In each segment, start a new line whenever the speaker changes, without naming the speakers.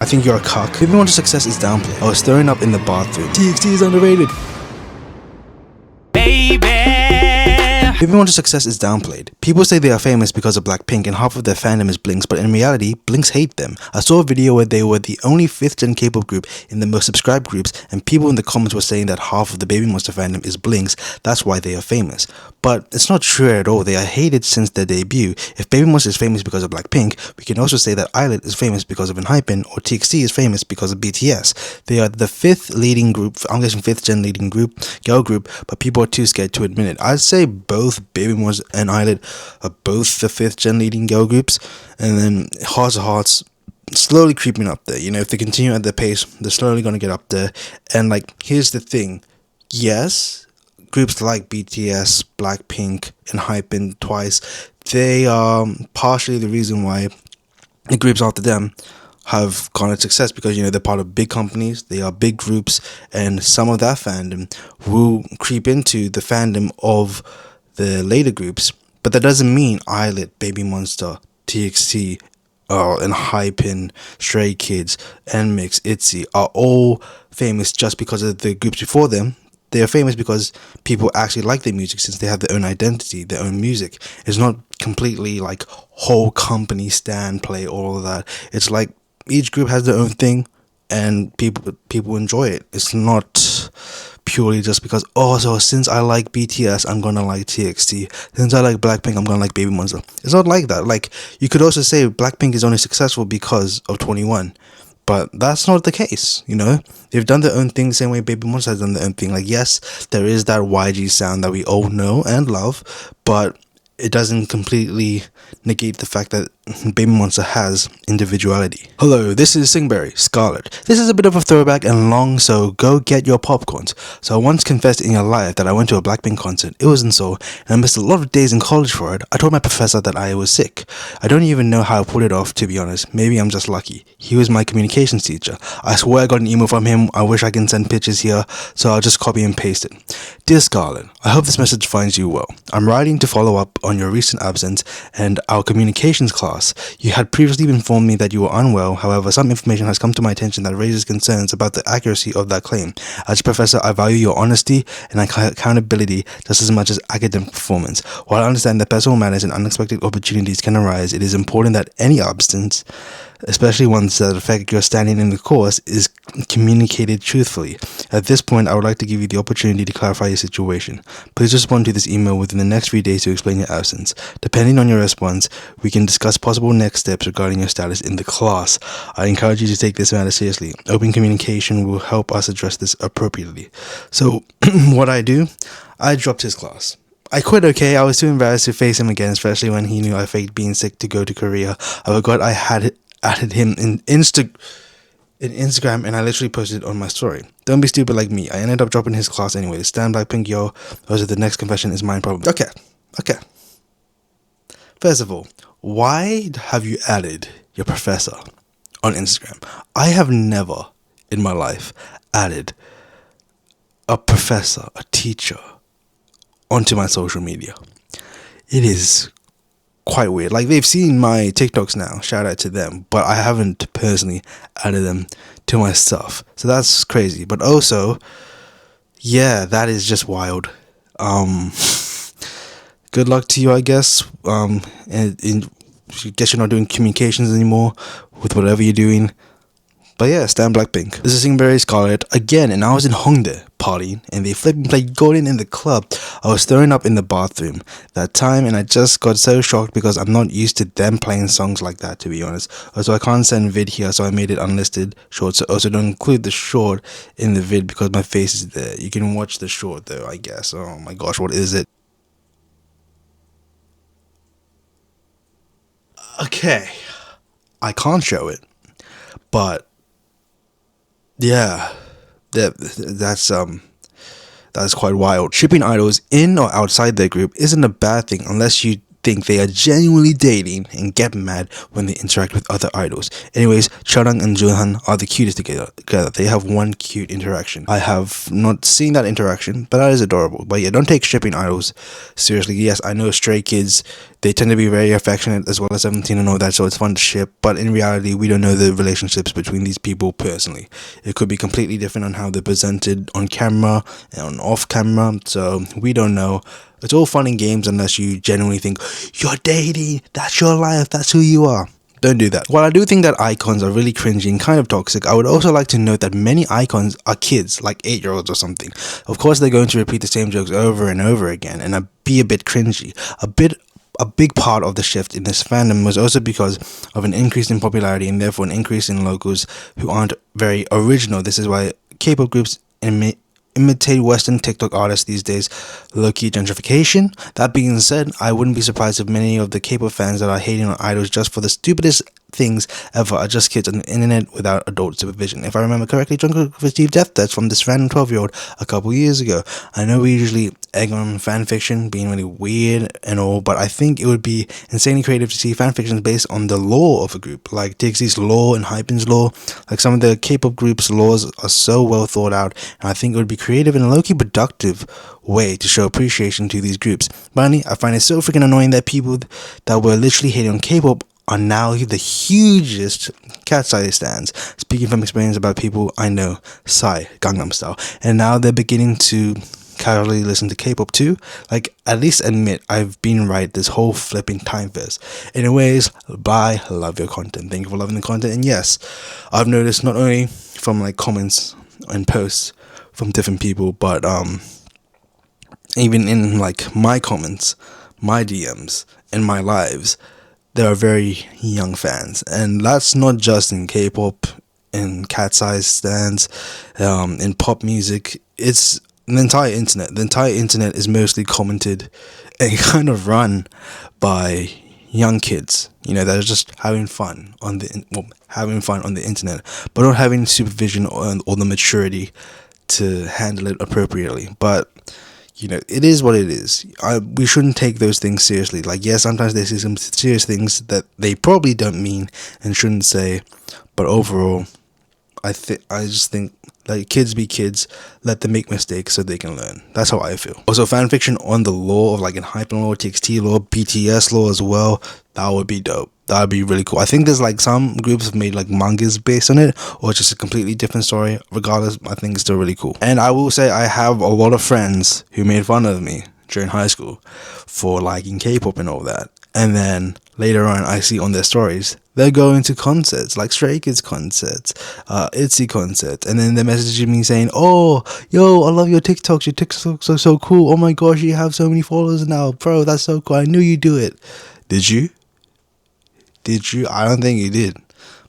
I think you're a cock. Baby Monster success is downplayed. I was throwing up in the bathroom. TXT is underrated. Baby Monster's success is downplayed. People say they are famous because of Blackpink and half of their fandom is Blinks, but in reality, Blinks hate them. I saw a video where they were the only 5th gen K-pop group in the most subscribed groups, and people in the comments were saying that half of the Baby Monster fandom is Blinks, that's why they are famous. But it's not true at all. They are hated since their debut. If Baby Monster is famous because of Blackpink, we can also say that Islet is famous because of ENHYPEN, or TXT is famous because of BTS. They are the 5th leading group, I'm guessing 5th gen leading group, girl group, but people are too scared to admit it. I'd say both Baby Monster and Islet are both the 5th gen leading girl groups, and then Hearts of Hearts slowly creeping up there. You know, if they continue at their pace, they're slowly going to get up there. And like, here's the thing, yes, groups like BTS, Blackpink, ENHYPEN, Twice, they are partially the reason why the groups after them have garnered success, because you know they're part of big companies, they are big groups, and some of that fandom will creep into the fandom of the later groups. But that doesn't mean Islet, Baby Monster, TXT, ENHYPEN, Stray Kids, NMIXX, ITZY are all famous just because of the groups before them. They are famous because people actually like their music, since they have their own identity, their own music. It's not completely like whole company stand play, all of that. It's like each group has their own thing, and people enjoy it. It's not purely just because, oh, so since I like BTS, I'm gonna like TXT. Since I like Blackpink, I'm gonna like Baby Monster. It's not like that. Like, you could also say Blackpink is only successful because of 21. But that's not the case, you know? They've done their own thing the same way Baby Monster has done their own thing. Like, yes, there is that YG sound that we all know and love, but it doesn't completely negate the fact that Baby Monster has individuality. Hello, this is Singberry, Scarlet. This is a bit of a throwback and long, so go get your popcorns. So I once confessed in your life that I went to a Blackpink concert. It was in Seoul, and I missed a lot of days in college for it. I told my professor that I was sick. I don't even know how I pulled it off, to be honest. Maybe I'm just lucky. He was my communications teacher. I swear I got an email from him. I wish I can send pictures here, so I'll just copy and paste it. Dear Scarlet, I hope this message finds you well. I'm writing to follow up on your recent absence and our communications class. You had previously informed me that you were unwell. However, some information has come to my attention that raises concerns about the accuracy of that claim. As a professor, I value your honesty and accountability just as much as academic performance. While I understand that personal matters and unexpected opportunities can arise, it is important that any absence, especially ones that affect your standing in the course, is communicated truthfully. At this point, I would like to give you the opportunity to clarify your situation. Please respond to this email within the next few days to explain your absence. Depending on your response, we can discuss possible next steps regarding your status in the class. I encourage you to take this matter seriously. Open communication will help us address this appropriately. So, what I do? I dropped his class. I quit, okay? I was too embarrassed to face him again, especially when he knew I faked being sick to go to Korea. I forgot I had added him in Instagram, and I literally posted it on my story. Don't be stupid like me. I ended up dropping his class anyway. Stand Blackpink, yo. Also, the next confession is mine problem. Okay. First of all, why have you added your professor on Instagram? I have never in my life added a professor, a teacher, onto my social media. It is quite weird. Like, they've seen my TikToks now, shout out to them, but I haven't personally added them to my stuff, so that's crazy. But also, yeah, that is just wild. Good luck to you, I guess. And I guess you're not doing communications anymore with whatever you're doing. But yeah, stand Blackpink. This is Singberry Scarlet again, and I was in Hongdae partying, and they flipping played Golden in the club. I was throwing up in the bathroom that time, and I just got so shocked because I'm not used to them playing songs like that, to be honest. Also, I can't send vid here, so I made it unlisted short. So also don't include the short in the vid because my face is there. You can watch the short though, I guess. Oh my gosh, what is it? Okay, I can't show it, but yeah, that's quite wild. Shipping idols in or outside their group isn't a bad thing unless you think they are genuinely dating and get mad when they interact with other idols. Anyways, Charang and Junhan are the cutest together. They have one cute interaction. I have not seen that interaction, but that is adorable. But yeah, don't take shipping idols seriously. Yes, I know Stray Kids, they tend to be very affectionate as well as 17 and all that, so it's fun to ship. But in reality, we don't know the relationships between these people personally. It could be completely different on how they're presented on camera and off camera, so we don't know. It's all fun and games unless you genuinely think you're dating, that's your life, that's who you are. Don't do that. While I do think that icons are really cringy and kind of toxic, I would also like to note that many icons are kids, like 8-year-olds or something. Of course, they're going to repeat the same jokes over and over again and be a bit cringy. A big part of the shift in this fandom was also because of an increase in popularity and therefore an increase in locals who aren't very original. This is why K-pop groups imitate Western TikTok artists these days. Low-key gentrification. That being said, I wouldn't be surprised if many of the K-pop fans that are hating on idols just for the stupidest things ever are just kids on the internet without adult supervision. If I remember correctly, Jungkook received death threats from this random 12-year-old a couple years ago. I know we usually egg on fanfiction being really weird and all, but I think it would be insanely creative to see fanfictions based on the lore of a group, like Dixie's lore and Hypen's lore. Like some of the K-pop groups' lores are so well thought out, and I think it would be creative and a low-key productive way to show appreciation to these groups. Finally, I find it so freaking annoying that people that were literally hating on K-pop are now the hugest KatSci stans. Speaking from experience about people I know, Psy, Gangnam Style, and now they're beginning to casually listen to K-pop too. Like, at least admit I've been right this whole flipping time first. Anyways, bye, love your content. Thank you for loving the content. And yes, I've noticed not only from like comments and posts from different people, but even in like my comments, my DMs, and my lives, there are very young fans, and that's not just in K-pop, in KatSci stands, in pop music. It's the entire internet. The entire internet is mostly commented and kind of run by young kids, you know, that are just having fun on the internet, but not having supervision or the maturity to handle it appropriately. But you know, it is what it is. We shouldn't take those things seriously. Like, yeah, sometimes they say some serious things that they probably don't mean and shouldn't say. But overall, I just think, like, kids be kids. Let them make mistakes so they can learn. That's how I feel. Also, fanfiction on the lore of, like, in Hypen lore, TXT lore, BTS lore as well. That would be dope. That would be really cool. I think there's like some groups have made like mangas based on it, or just a completely different story. Regardless, I think it's still really cool. And I will say I have a lot of friends who made fun of me during high school for liking K-pop and all that. And then later on, I see on their stories they're going to concerts, like Stray Kids concerts, ITZY concerts, and then they're messaging me saying, "Oh, yo, I love your TikToks. Your TikToks are so cool. Oh my gosh, you have so many followers now, bro. That's so cool. I knew you do it. Did you? Did you? I don't think you did.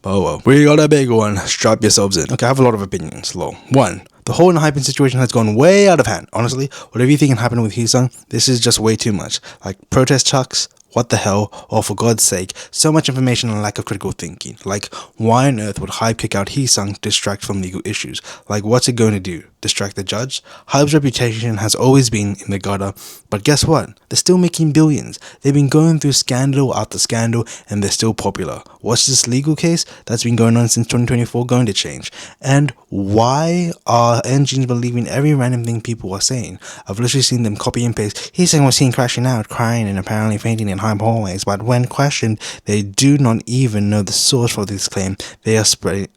But oh well. We got a big one. Strap yourselves in. Okay, I have a lot of opinions. One, the whole Hypen situation has gone way out of hand. Honestly, whatever you think can happen with Heesung, this is just way too much. Like, protest chucks, what the hell? Or for God's sake, so much information and lack of critical thinking. Like, why on earth would Hype kick out Heesung to distract from legal issues? Like, what's it going to do? Distract the judge? Hype's reputation has always been in the gutter, but guess what? They're still making billions. They've been going through scandal after scandal, and they're still popular. What's this legal case that's been going on since 2024 going to change? And why are engines believing every random thing people are saying? I've literally seen them copy and paste. Heesung was seen crashing out, crying, and apparently fainting in Hype hallways, but when questioned, they do not even know the source for this claim. They are spreading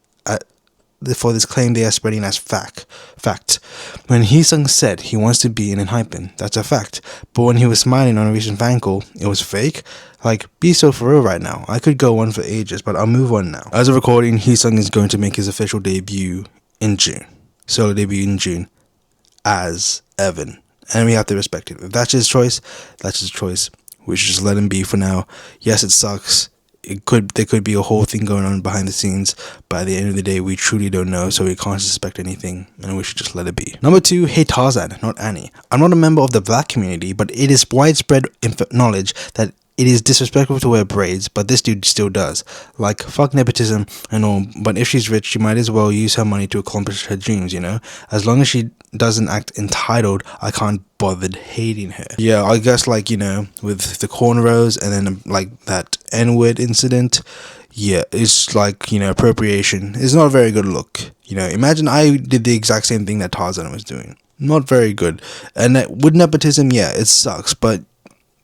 as fact. When Heesung said he wants to be in Hypen, that's a fact. But when he was smiling on a recent fan call, it was fake. Like, be so for real right now. I could go on for ages, but I'll move on now. As of recording, Heesung is going to make his official debut in June. Solo debut in June as Evan. And we have to respect it. If that's his choice, that's his choice. We should just let him be for now. Yes, it sucks. There could be a whole thing going on behind the scenes, but at the end of the day, we truly don't know, so we can't suspect anything, and we should just let it be. Number 2, hey Tarzan, not Annie. I'm not a member of the black community, but it is widespread knowledge that it is disrespectful to wear braids, but this dude still does. Like, fuck nepotism and all, but if she's rich, she might as well use her money to accomplish her dreams, you know? As long as she doesn't act entitled, I can't bother hating her. Yeah, I guess, like, you know, with the cornrows and then, like, that N-word incident, yeah, it's like, you know, appropriation. It's not a very good look. You know, imagine I did the exact same thing that Tarzan was doing. Not very good. And with nepotism, yeah, it sucks, but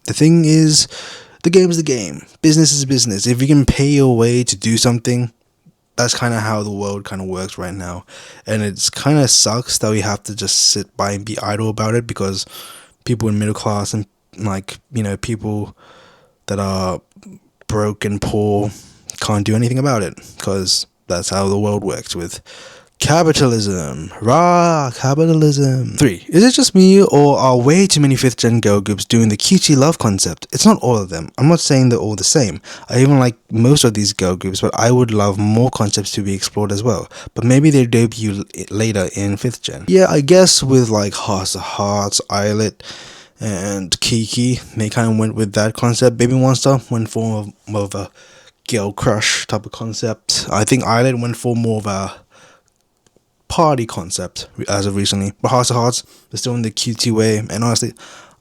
the thing is, the game is the game. Business is business. If you can pay your way to do something, that's kind of how the world kind of works right now. And it's kind of sucks that we have to just sit by and be idle about it, because people in middle class and, like, you know, people that are broke and poor can't do anything about it, because that's how the world works with capitalism. Rah, capitalism. 3. Is it just me, or are way too many 5th gen girl groups doing the cutesy love concept? It's not all of them. I'm not saying they're all the same. I even like most of these girl groups, but I would love more concepts to be explored as well. But maybe they debut later in 5th gen. Yeah, I guess with like Hearts of Hearts, Eyelet, and Kiki, they kind of went with that concept. Baby Monster went for more of a girl crush type of concept. I think Eyelet went for more of a party concept as of recently, but Hearts of Hearts, they're still in the cutesy way, and honestly,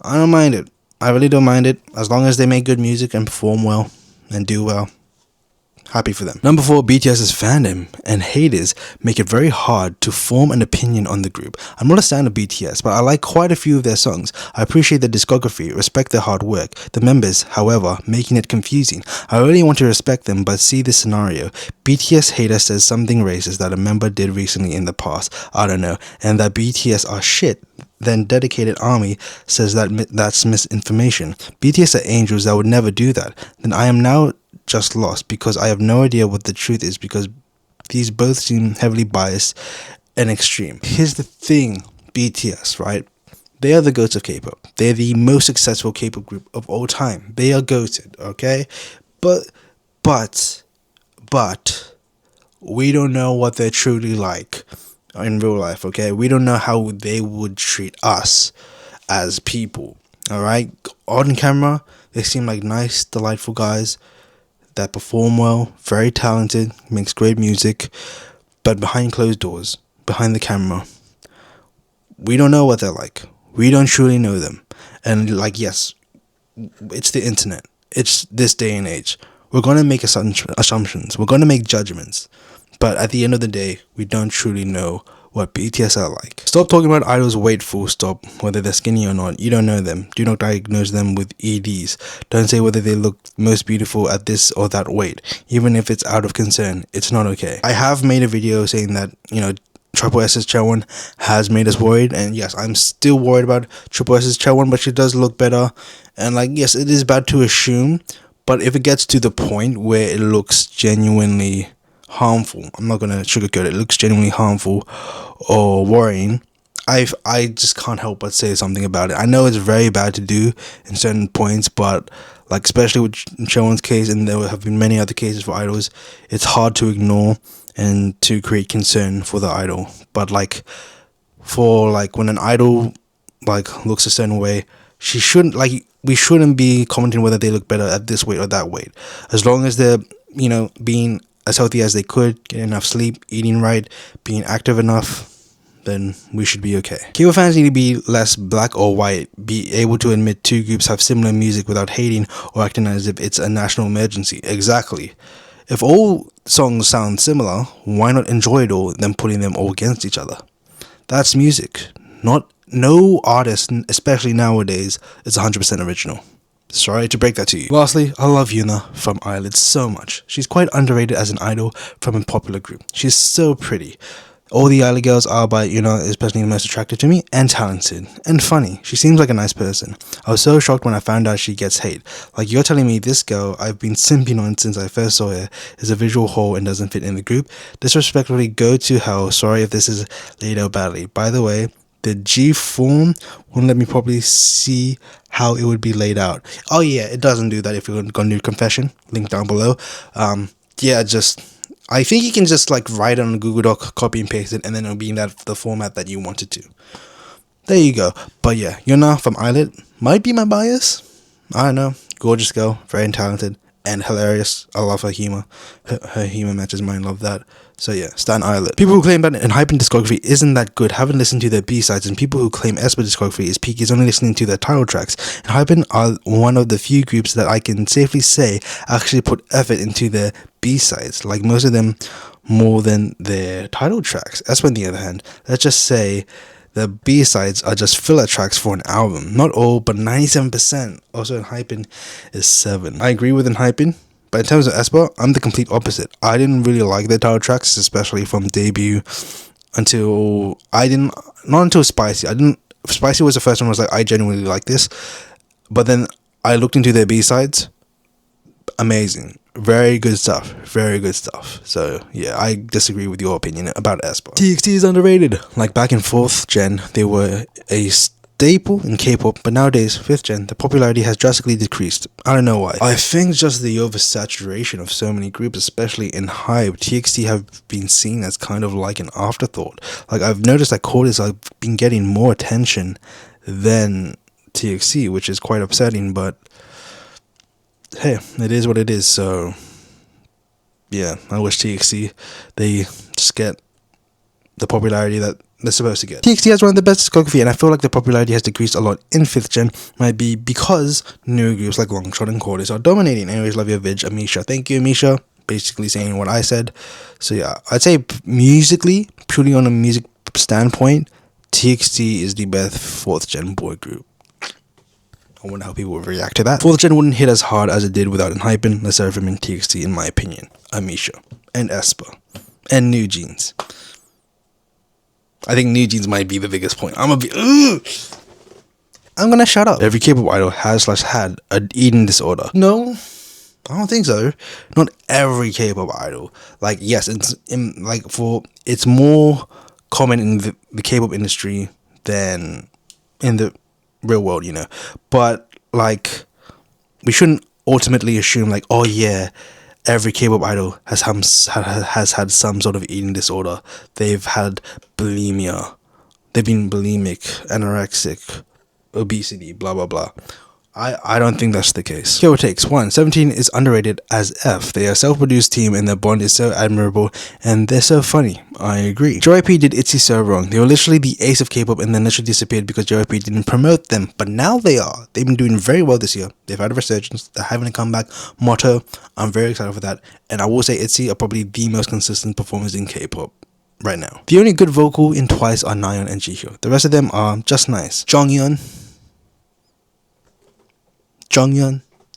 I don't mind it. I really don't mind it, as long as they make good music and perform well and do well. Happy for them. Number 4, BTS's fandom and haters make it very hard to form an opinion on the group. I'm not a fan of BTS, but I like quite a few of their songs. I appreciate their discography, respect their hard work. The members, however, making it confusing. I really want to respect them, but see this scenario. BTS hater says something racist that a member did recently in the past, I don't know, and that BTS are shit. Then dedicated army says that's misinformation. BTS are angels that would never do that. Then I am now just lost, because I have no idea what the truth is, because these both seem heavily biased and extreme. Here's the thing, BTS, right? They are the goats of K-pop. They're the most successful K-pop group of all time. They are goated, okay? But we don't know what they're truly like in real life, okay? We don't know how they would treat us as people, alright? On camera, they seem like nice, delightful guys that perform well, very talented, makes great music, but behind closed doors, behind the camera, we don't know what they're like. We don't truly know them. And like, yes, it's the internet. It's this day and age. We're going to make assumptions. We're going to make judgments. But at the end of the day, we don't truly know what BTS are like. Stop talking about idols' weight, full stop. Whether they're skinny or not, you don't know them. Do not diagnose them with EDs. Don't say whether they look most beautiful at this or that weight. Even if it's out of concern, it's not okay. I have made a video saying that, you know, Triple S's Chaewon has made us worried, and yes, I'm still worried about Triple S's Chaewon, but she does look better. And like, yes, it is bad to assume, but if it gets to the point where it looks genuinely harmful, I'm not gonna sugarcoat it, looks genuinely harmful or worrying, I just can't help but say something about it. I know it's very bad to do in certain points, but like, especially with Chaewon's case, and there have been many other cases for idols, it's hard to ignore and to create concern for the idol. But like, for like, when an idol like looks a certain way, we shouldn't be commenting whether they look better at this weight or that weight. As long as they're, you know, being as healthy as they could, getting enough sleep, eating right, being active enough, then we should be okay. K-pop fans need to be less black or white, be able to admit two groups have similar music without hating or acting as if it's a national emergency. Exactly. If all songs sound similar, why not enjoy it all, then putting them all against each other? That's music. No artist, especially nowadays, is 100% original. Sorry to break that to you. Lastly, I love Yuna from Eyelid so much. She's quite underrated as an idol from a popular group. She's so pretty. All the Eyelid girls are, by Yuna, especially the most attractive to me, and talented, and funny. She seems like a nice person. I was so shocked when I found out she gets hate. Like, you're telling me this girl I've been simping on since I first saw her is a visual whore and doesn't fit in the group? Disrespectfully, go to hell. Sorry if this is laid out badly. By the way, the G form won't let me properly see how it would be laid out. Oh yeah, it doesn't do that if you're gonna do confession. Link down below. Yeah, I think you can just like write it on a Google Doc, copy and paste it, and then it'll be in the format that you want it to. There you go. But yeah, Yuna from Eyelid might be my bias. I don't know. Gorgeous girl, very talented and hilarious. I love her humor. Her humor matches mine. Love that. So yeah, Stan Islet. People who claim that Enhypen discography isn't that good haven't listened to their B-sides, and people who claim aespa discography is peak is only listening to their title tracks. Enhypen are one of the few groups that I can safely say actually put effort into their B-sides, like most of them more than their title tracks. aespa, on the other hand, let's just say the B-sides are just filler tracks for an album. Not all, but 97%. Also, Enhypen is 7. I agree with Enhypen. But in terms of aespa, I'm the complete opposite. I didn't really like their title tracks, especially from debut until not until Spicy. Spicy was the first one I was like, I genuinely like this. But then I looked into their B-sides. Amazing. Very good stuff. Very good stuff. So yeah, I disagree with your opinion about aespa. TXT is underrated. Like back in 4th gen, they were a staple in K-pop, but nowadays 5th gen, the popularity has drastically decreased. I don't know why. I think just the oversaturation of so many groups, especially in HYBE, TXT have been seen as kind of like an afterthought. Like I've noticed that Chorus have been getting more attention than TXT, which is quite upsetting, but hey, it is what it is. So yeah, I wish TXT they just get the popularity that they're supposed to get. TXT has one of the best discography, and I feel like the popularity has decreased a lot in 5th gen. Might be because new groups like Longshot and Chorus are dominating. Anyways, love your vid, Amisha. Thank you, Amisha. Basically saying what I said. So yeah, I'd say musically, purely on a music standpoint, TXT is the best 4th gen boy group. I wonder how people would react to that. 4th gen wouldn't hit as hard as it did without Enhypen, LE SSERAFIM, and TXT, in my opinion. Amisha and aespa and New Jeans. I think New Jeans might be the biggest point. I'm gonna shut up. Every K-pop idol has/had an eating disorder. No, I don't think so. Not every K-pop idol. Like yes, it's more common in the K-pop industry than in the real world, you know. But like, we shouldn't ultimately assume like, oh yeah, every K-pop idol has had some sort of eating disorder. They've had bulimia. They've been bulimic, anorexic, obesity, blah blah blah. I don't think that's the case. Here it takes. 1. 17 is underrated as F. They are a self-produced team and their bond is so admirable and they're so funny. I agree. JYP did ITZY so wrong. They were literally the ace of K-pop and then literally disappeared because JYP didn't promote them. But now they are. They've been doing very well this year. They've had a resurgence. They're having a comeback. Motto. I'm very excited for that. And I will say ITZY are probably the most consistent performers in K-pop right now. The only good vocal in Twice are Nayeon and Jihyo. The rest of them are just nice. Jonghyun,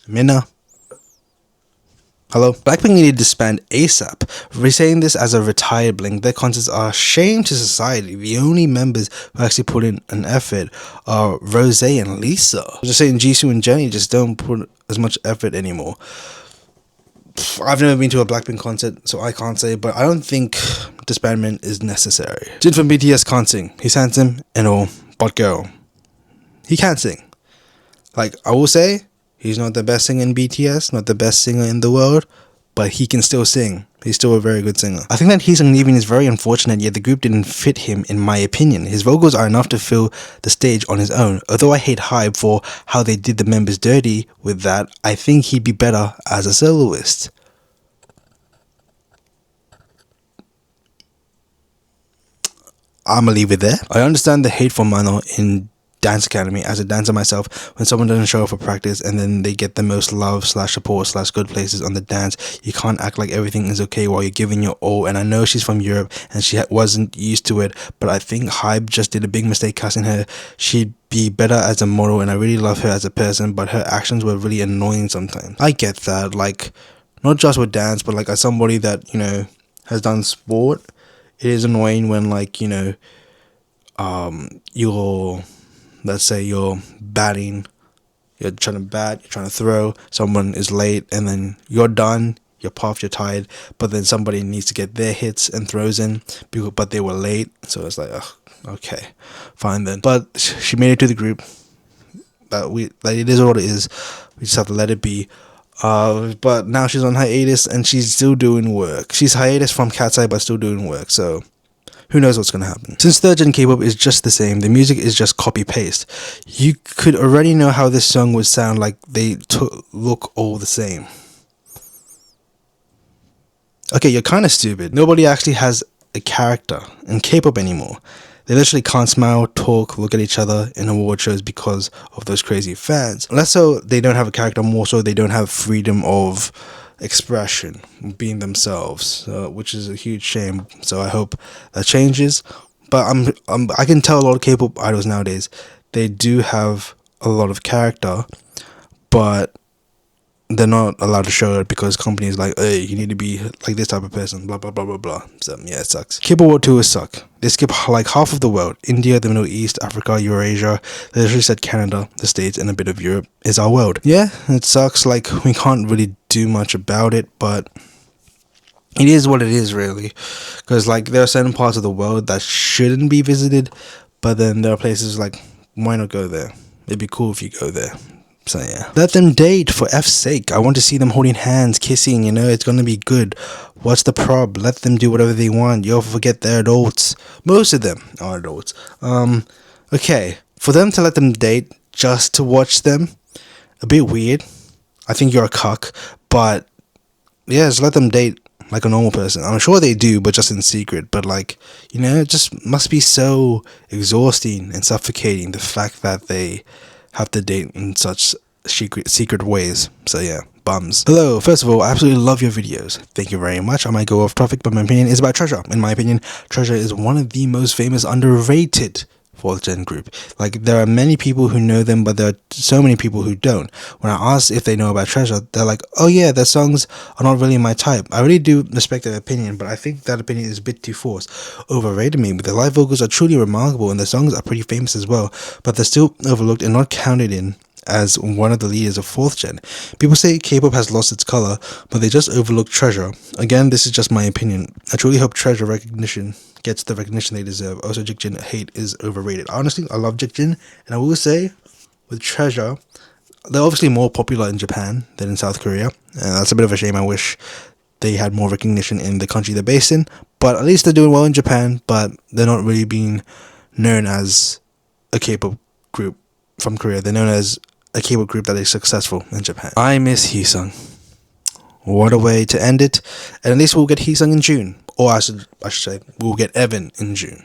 Minna. Hello? Blackpink need to disband ASAP. We're saying this as a retired Blink. Their concerts are a shame to society. The only members who actually put in an effort are Rose and Lisa. I'm just saying Jisoo and Jennie just don't put as much effort anymore. I've never been to a Blackpink concert, so I can't say, but I don't think disbandment is necessary. Jin from BTS can't sing. He's handsome and all, but girl, he can't sing. Like, I will say, he's not the best singer in BTS, not the best singer in the world, but he can still sing. He's still a very good singer. I think that he's leaving is very unfortunate, yet the group didn't fit him, in my opinion. His vocals are enough to fill the stage on his own. Although I hate HYBE for how they did the members dirty with that, I think he'd be better as a soloist. I'ma leave it there. I understand the hate for Mano in Dance Academy as a dancer myself. When someone doesn't show up for practice and then they get the most love /support /good places on the dance, you can't act like everything is okay while you're giving your all. And I know she's from Europe and she wasn't used to it, but I think HYBE just did a big mistake casting her. She'd be better as a model and I really love her as a person, but her actions were really annoying sometimes. I get that, like, not just with dance, but like as somebody that, you know, has done sport, it is annoying when, like, you know, let's say you're batting, you're trying to bat, you're trying to throw, someone is late, and then you're done, you're puffed, you're tired, but then somebody needs to get their hits and throws in, but they were late, so it's like, ugh, okay, fine then. But she made it to the group, like, it is what it is, we just have to let it be. But now she's on hiatus, and she's still doing work. She's hiatus from Cat's Eye, but still doing work, so who knows what's gonna happen. Since third gen K-pop is just the same, the music is just copy paste, you could already know how this song would sound like they look all the same. Okay, you're kind of stupid. Nobody actually has a character in K-pop anymore. They literally can't smile, talk, look at each other in award shows because of those crazy fans. Less so they don't have a character, more so they don't have freedom of expression, being themselves, which is a huge shame. So I hope that changes. But I can tell a lot of K-pop idols nowadays, they do have a lot of character, but they're not allowed to show it because companies like, hey, you need to be like this type of person, blah blah blah blah blah. So yeah, it sucks. K-pop world tours suck. They skip like half of the world. India, the Middle East, Africa, Eurasia. They literally said Canada, the States, and a bit of Europe is our world. Yeah, it sucks. Like, we can't really do much about it, but it is what it is, really. Because like, there are certain parts of the world that shouldn't be visited, but then there are places like, why not go there? It'd be cool if you go there. So yeah, let them date, for F's sake. I want to see them holding hands, kissing, you know, it's gonna be good. What's the prob? Let them do whatever they want. You'll forget they're adults. Most of them are adults. Okay, for them to let them date just to watch them, a bit weird. I think you're a cuck, but yeah, just let them date like a normal person. I'm sure they do, but just in secret. But like, you know, it just must be so exhausting and suffocating, the fact that they have to date in such secret ways. So yeah, bums. Hello, first of all, I absolutely love your videos. Thank you very much. I might go off topic, but my opinion is about Treasure. In my opinion, Treasure is one of the most famous, underrated fourth gen group. Like, there are many people who know them, but there are so many people who don't. When I ask if they know about Treasure, they're like, oh yeah, their songs are not really my type. I really do respect their opinion, but I think that opinion is a bit too forced. Overrated maybe. Their live vocals are truly remarkable and their songs are pretty famous as well, but they're still overlooked and not counted in as one of the leaders of fourth gen. People say K-pop has lost its color, but they just overlook Treasure. Again, this is just my opinion. I truly hope Treasure recognition gets the recognition they deserve. Also, Jikjin hate is overrated. Honestly, I love Jikjin, and I will say, with Treasure, they're obviously more popular in Japan than in South Korea, and that's a bit of a shame. I wish they had more recognition in the country they're based in, but at least they're doing well in Japan, but they're not really being known as a K-pop group from Korea. They're known as a K-pop group that is successful in Japan. I miss Heesung. What a way to end it. And at least we'll get Heesung in June. Or I should say, we'll get Evan in June.